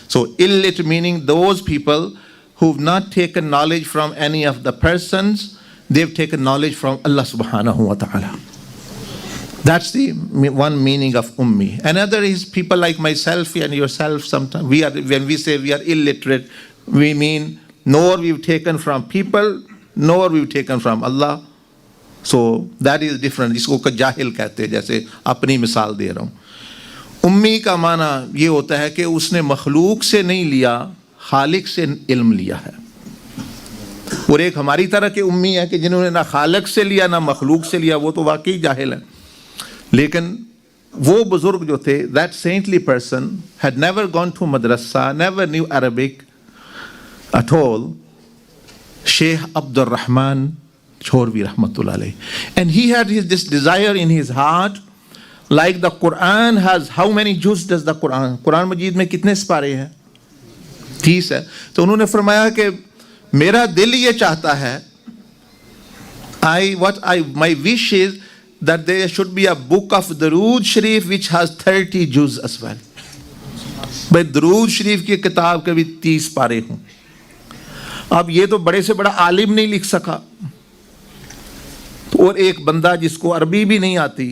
So illiterate meaning those people who've not taken knowledge from any of the persons, they've taken knowledge from Allah subhanahu wa ta'ala. That's the one meaning of ummi. Another is people like myself and yourself. Sometimes when we say we are illiterate, we mean nor we've taken from people, nor we've taken from Allah. So that is different. इसको जाहिल कहते हैं, जैसे अपनी मिसाल दे रहा हूँ. उम्मी का माना ये होता है कि उसने मखलूक से नहीं लिया, खालिक से इल्म लिया है. और एक हमारी तरह के उम्मी है कि जिन्होंने ना खालिक से लिया ना मखलूक से लिया, वो तो वाकई जाहिल है. लेकिन वो बुजुर्ग जो थे, that saintly person had never gone to madrasa, never knew Arabic at all, Sheikh Abdul Rahman Chorvi rahmatullah alayhi. And he had this desire in his heart, like the Quran has, how many juz does the Quran Majid में कितने सिपारे हैं? 30 है. तो उन्होंने फरमाया कि मेरा दिल ये चाहता है, my wish is that there should be a book of Darood Sharif which has 30 juz as well. भाई दरूद शरीफ की किताब के भी 30 पारे हों. अब ये तो बड़े से बड़ा आलिम नहीं लिख सका, और एक बंदा जिसको अरबी भी नहीं आती,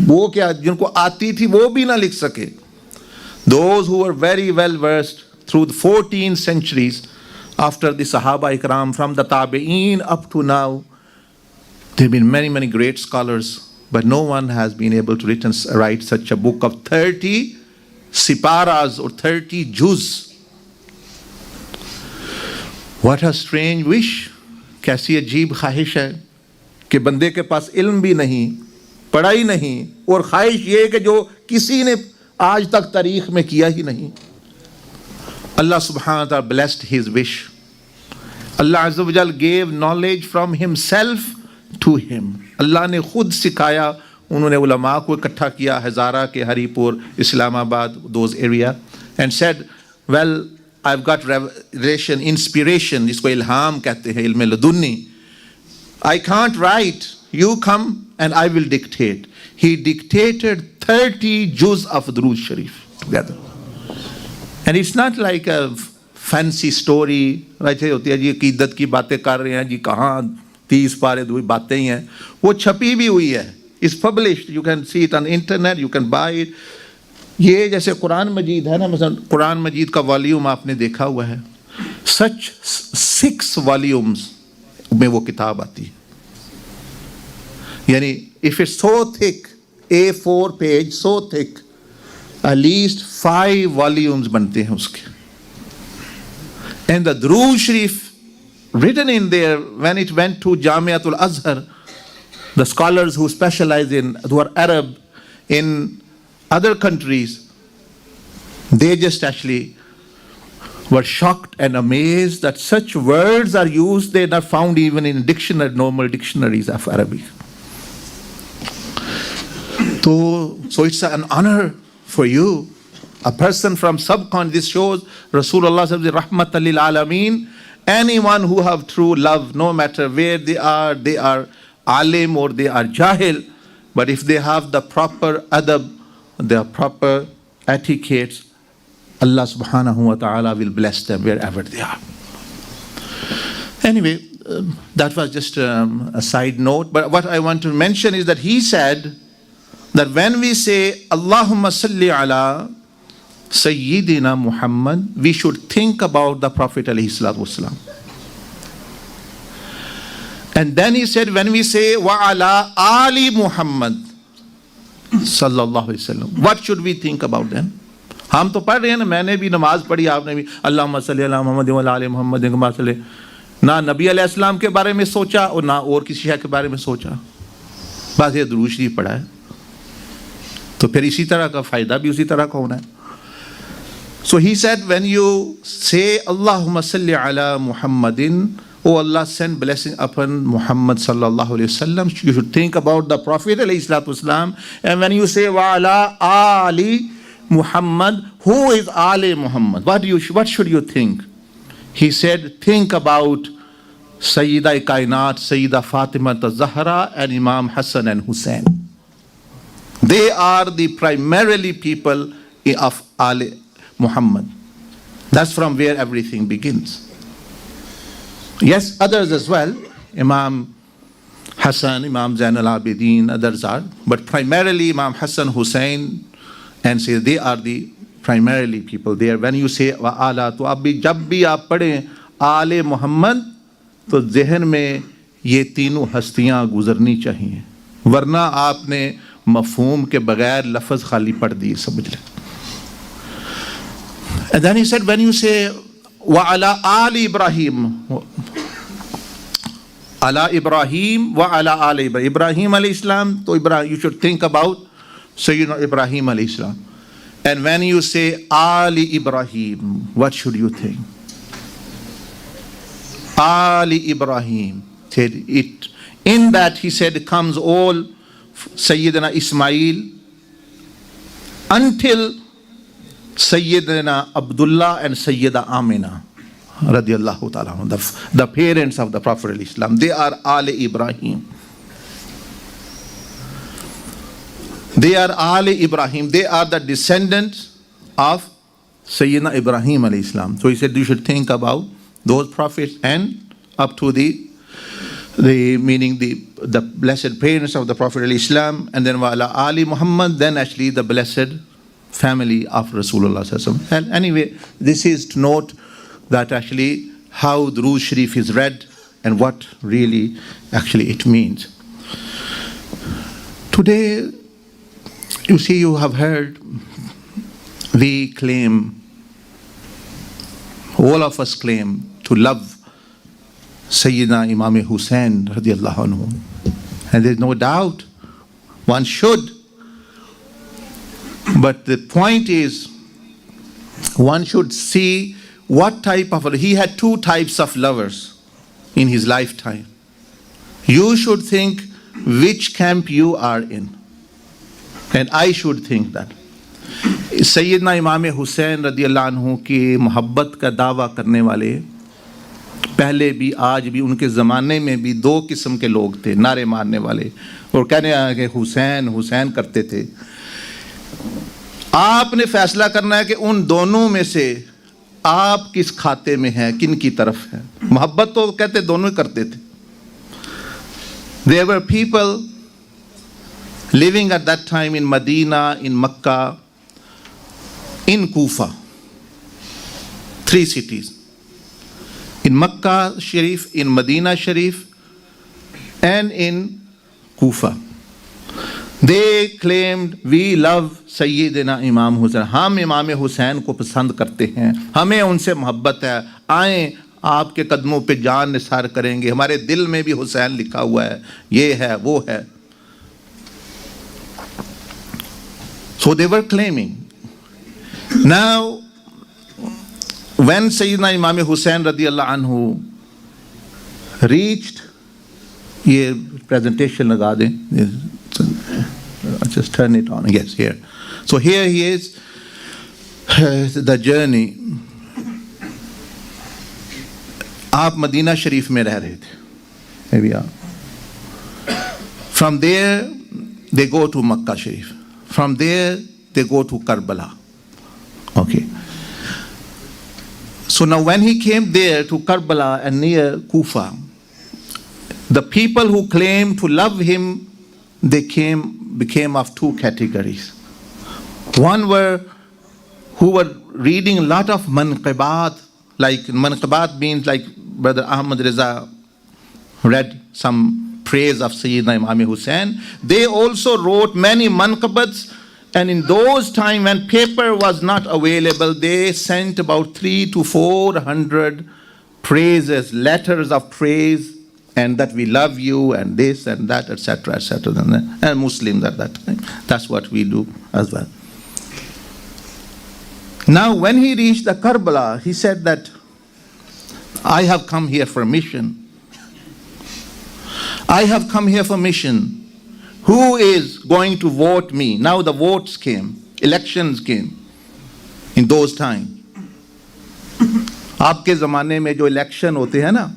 वो क्या जिनको आती थी वो भी ना लिख सके. Those who were very well versed through the 14 centuries after the Sahaba Ikram, from the Tabi'een up to now, there have been many great scholars, but no one has been able to write such a book of 30 siparas or 30 juz. What a strange wish. कैसी अजीब ख्वाहिश है कि बंदे के पास इल्म भी नहीं, पढ़ाई नहीं, और ख्वाहिश ये कि जो किसी ने आज तक तारीख में किया ही नहीं. Allah subhanahu wa ta'ala blessed his wish. Allah azza wa jal gave knowledge from himself to him. अल्लाह ने खुद सिखाया. उन्होंने उलमा को इकट्ठा किया, हज़ारा के Haripur, Islamabad, those area, and said, well, I've got revelation, inspiration, जिसको इल्हाम कहते हैं, इल्म लदुन्नी. I can't write, you come and I will dictate. He dictated 30 juz of Durood Sharif together. And it's not like a fancy story, वैसे होती है जी अकीदत की बातें कर रहे हैं जी, कहाँ 30 पारे बातें ही हैं. वो छपी भी हुई है. It's published, you can see it on internet, you can buy it. ये जैसे कुरान मजीद है ना, मतलब कुरान मजीद का वॉल्यूम आपने देखा हुआ है, सच 6 वॉल्यूम्स में वो किताब आती है. यानी if it's so thick, A4 page so thick, at least 5 volumes बनते हैं उसके. And the Durood Sharif written in there, when it went to Jamiatul Azhar, the scholars who specialize in, who are Arab in other countries, they just actually were shocked and amazed that such words are used. They are not found even in normal dictionaries of Arabic. So it's an honor for you, a person from subcontinent. This shows Rasulullah sallallahu alaihi wasallam rahmatan lil alameen. Anyone who have true love, no matter where they are alim or they are jahil, but if they have the proper adab, the proper etiquettes, Allah subhanahu wa ta'ala will bless them wherever they are. Anyway, that was just a side note. But what I want to mention is that he said that when we say Allahumma salli ala Sayyidina Muhammad, we should think about the Prophet alayhi salatu wasalam. And then he said, when we say wa ala Ali Muhammad sallallahu alaihi wasallam, what should we think about them? हम तो पढ़ रहे हैं ना, मैंने भी नमाज पढ़ी, आपने भी अल्लाहुम्मा सल्ली अला मुहम्मद व अला आलि मुहम्मद कमा सल्ले, ना नबी अलैहिस्सलाम के बारे में सोचा और ना और किसी शय के बारे में सोचा, बस ये दुरूद शरीफ पढ़ा है. तो फिर इसी तरह का फ़ायदा भी उसी तरह का होना है. So he said, when you say Allahumma salli ala Muhammadin, oh Allah, send blessing upon Muhammad sallallahu alaihi wasallam, you should think about the Prophet alayhi salatu wasalam. And when you say wa ala Ali Muhammad, who is Ali Muhammad? What should you think? He said, think about Sayyida Kainat, Sayyida Fatima Zahra, and Imam Hassan and Hussein. They are the primarily people of Ali, Muhammad. That's from where everything begins. Yes, others as well, Imam Hassan, Imam Zain al-Abidin, others are, but primarily Imam Hassan, Hussein, and say they are the primarily people there. When you say wa'ala, तो आप जब भी आप पढ़ें आले मोहम्मद तो जहन में ये तीनों हस्तियां गुजरनी चाहिए, वरना आपने मफहूम के बगैर लफ्ज़ खाली पढ़ दिए, समझ लें. And then he said, when you say wa'ala ali Ibrahim, ala Ibrahim wa ala ali Ibrahim, Ibrahim alayhi salam, to Ibrahim, you should think about Sayyidina Ibrahim alayhi salam. And when you say Ali Ibrahim, what should you think? Ali Ibrahim. In that he said comes all Sayyidina Ismail until Sayyidina Abdullah and Sayyida Amina radiallahu ta'ala, the parents of the Prophet of Islam. They are Ali Ibrahim. They are Ali Ibrahim. They are the descendants of Sayyidina Ibrahim alayhi salam. So he said you should think about those prophets and up to the meaning the blessed parents of the Prophet alayhi salam, and then wa'ala Ali Muhammad, then actually the blessed family of Rasulullah sallallahu alaihi wasallam. Anyway, this is to note that actually how Durood Sharif is read and what really actually it means. Today, you see, you have heard, we claim, all of us claim to love Sayyidina Imam Hussain radiallahu anhu. And there's no doubt one should. But the point is, one should see what type of, he had two types of lovers in his lifetime. You should think which camp you are in. And I should think that. Sayyidina Imam Hussain radiallahu anhu की मोहब्बत का दावा करने वाले पहले भी आज भी उनके ज़माने में भी दो किस्म के लोग थे, नारे मारने वाले और कहने कि हुसैन हुसैन करते थे. आपने फैसला करना है कि उन दोनों में से आप किस खाते में हैं, किन की तरफ है. मोहब्बत तो कहते दोनों ही करते थे. There were people living at that time in Medina, in Makkah, in Kufa. 3 cities. In Makkah Sharif, in Medina Sharif, and in Kufa. They claimed, we love Sayyidina Imam Hussain. हम इमाम हुसैन को पसंद करते हैं, हमें उनसे मोहब्बत है, आए आपके कदमों पे जान निसार करेंगे, हमारे दिल में भी हुसैन लिखा हुआ है, ये है वो है. So they were claiming. Now, when Sayyidina Imam Hussain radiallahu anhu reached, ये presentation लगा दें, just turn it on. Yes, here. So here he is, the journey. आप मदीना शरीफ में रह रहे थे. Here we are. From there, they go to Makkah Sharif. From there, they go to Karbala. Okay. So now when he came there to Karbala and near Kufa, the people who claimed to love him, they became of 2 categories. One were who were reading a lot of manqibat, like manqibat means like Brother Ahmad Reza read some praise of Sayyidina Imam Hussain. They also wrote many manqabats, and in those times when paper was not available, they sent about 300 to 400 praises, letters of praise, and that we love you and this and that, etc., etc. And Muslims at that time. That's what we do as well. Now when he reached the Karbala, he said that I have come here for mission. I have come here for mission. Who is going to vote me? Now the votes came, elections came in those times. आपके ज़माने में जो election होते हैं ना,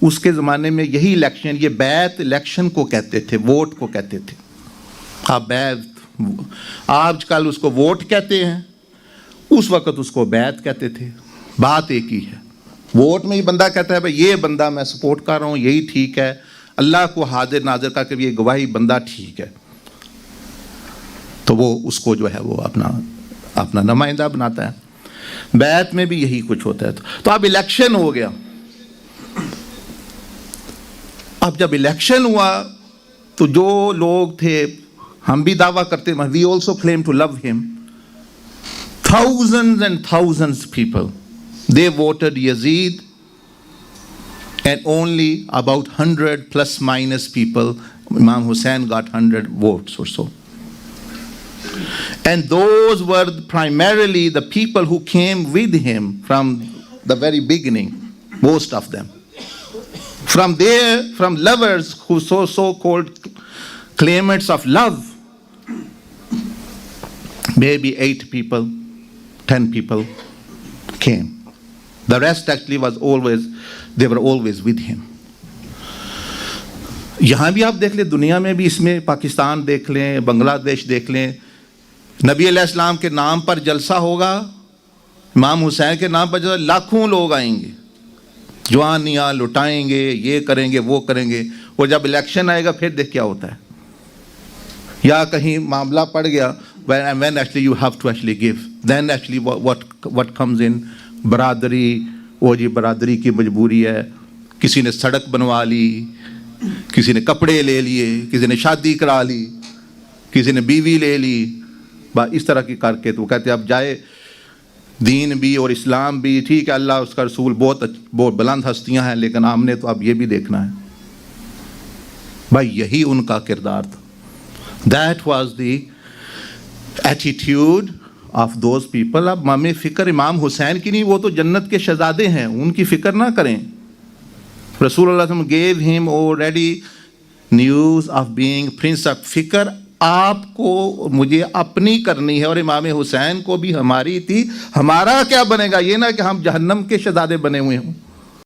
उसके ज़माने में यही इलेक्शन, ये बैत इलेक्शन को कहते थे, वोट को कहते थे. आप बैत, आजकल उसको वोट कहते हैं, उस वक़्त उसको बैत कहते थे। बात एक ही है, वोट में ही बंदा कहता है भाई ये बंदा मैं सपोर्ट कर रहा हूँ, यही ठीक है, अल्लाह को हाजिर नाजिर करके ये गवाही बंदा ठीक है, तो वो उसको जो है वो अपना नुमाइंदा बनाता है। बैत में भी यही कुछ होता है। तो अब इलेक्शन हो गया। अब जब इलेक्शन हुआ तो जो लोग थे, हम भी दावा करते हैं, we also claim to love him, thousands and thousands people, they voted Yazid, and only about 100 plus minus people, Imam Hussein got 100 votes or so. And those were primarily the people who came with him from the very beginning, most of them. From there, from lovers who so-called claimants of love, maybe 8 people, 10 people came. The rest actually they were always with him. यहाँ भी आप देख लें, दुनिया में भी, इसमें पाकिस्तान देख लें, बांग्लादेश देख लें, नबी अलैहिस्सलाम के नाम पर जलसा होगा, इमाम हुसैन के नाम पर जलसा, लाखों लोग आएंगे, जवानियाँ लुटाएंगे, ये करेंगे वो करेंगे, और जब इलेक्शन आएगा फिर देख क्या होता है। या कहीं मामला पड़ गया, when actually you have to actually give, then actually what comes in, बरादरी, वो जी बरादरी की मजबूरी है, किसी ने सड़क बनवा ली, किसी ने कपड़े ले लिए, किसी ने शादी करा ली, किसी ने बीवी ले ली, इस तरह की करके तो कहते अब जाए दीन भी और इस्लाम भी ठीक है, अल्लाह उसका रसूल बहुत बुलंद हस्तियां हैं, लेकिन हमने तो अब ये भी देखना है। भाई यही उनका किरदार था। That was the attitude of those people. अब हमें फ़िक्र इमाम हुसैन की नहीं, वो तो जन्नत के शहजादे हैं, उनकी फ़िक्र ना करें। रसूलुल्लाह सल्लल्लाहु अलैहि वसल्लम gave him already news of being prince of फ़िक्र आपको मुझे अपनी करनी है, और इमाम हुसैन को भी हमारी थी। हमारा क्या बनेगा, ये ना कि हम जहन्नम के शहजादे बने हुए हों।